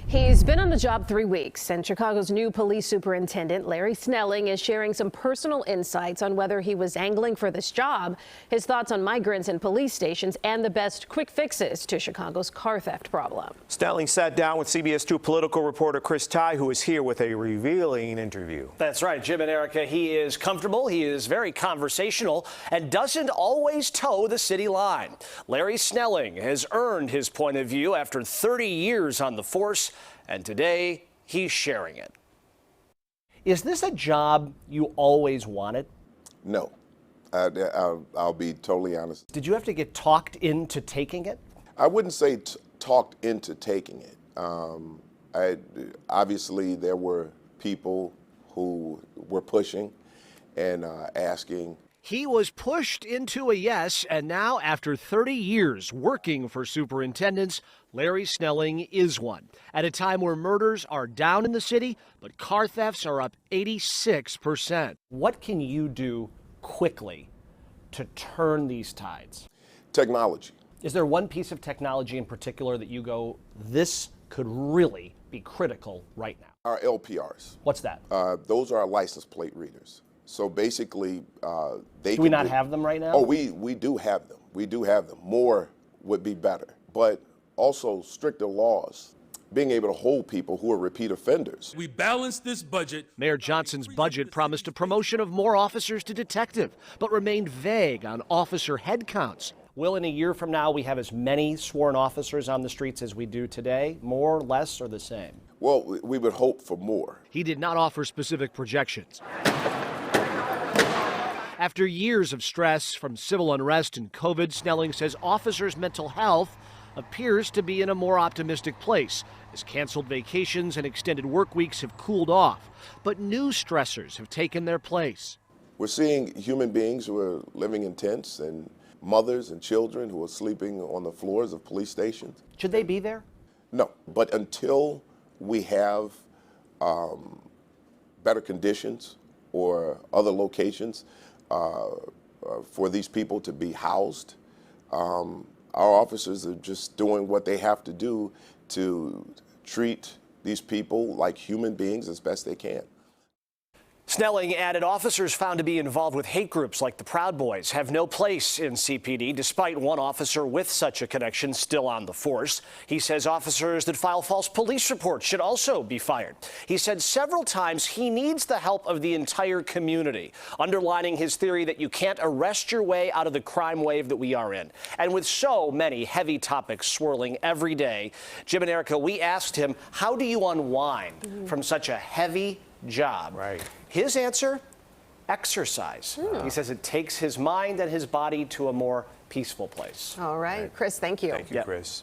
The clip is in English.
He's been on the job 3 weeks, and Chicago's new police superintendent, Larry Snelling, is sharing some personal insights on whether he was angling for this job, his thoughts on migrants in police stations, and the best quick fixes to Chicago's car theft problem. Snelling sat down with CBS 2 political reporter Chris Ty, who is here with a revealing interview. That's right, Jim and Erica. He is comfortable, he is very conversational, and doesn't always toe the city line. Larry Snelling has earned his point of view after 30 years on the force, and today he's sharing it. Is this a job you always wanted? No. I'll be totally honest. Did you have to get talked into taking it? I wouldn't say talked into taking it. Obviously, there were people who were pushing and asking. He was pushed into a yes, and now after 30 years working for superintendents, Larry Snelling is one. At a time where murders are down in the city, but car thefts are up 86%. What can you do quickly to turn these tides? Technology. Is there one piece of technology in particular that you go, this could really be critical right now? Our LPRs. What's that? Those are our license plate readers. So basically, they do we not have them right now? Oh, we do have them. We do have them. More would be better. But also stricter laws, being able to hold people who are repeat offenders. We balanced this budget. Mayor Johnson's budget promised a promotion of more officers to detective, but remained vague on officer headcounts. Will in a year from now we have as many sworn officers on the streets as we do today? More, less, or the same? Well, we would hope for more. He did not offer specific projections. After years of stress from civil unrest and COVID, Snelling says officers' mental health appears to be in a more optimistic place as canceled vacations and extended work weeks have cooled off. But new stressors have taken their place. We're seeing human beings who are living in tents and mothers and children who are sleeping on the floors of police stations. Should they be there? No, but until we have better conditions or other locations for these people to be housed, our officers are just doing what they have to do to treat these people like human beings as best they can. Snelling added officers found to be involved with hate groups like the Proud Boys have no place in CPD, despite one officer with such a connection still on the force. He says officers that file false police reports should also be fired. He said several times he needs the help of the entire community, underlining his theory that you can't arrest your way out of the crime wave that we are in. And with so many heavy topics swirling every day, Jim and Erica, we asked him, how do you unwind from such a heavy job? Right. His answer, exercise. He says it takes his mind and his body to a more peaceful place. All right, Chris, thank you. Thank you, Chris.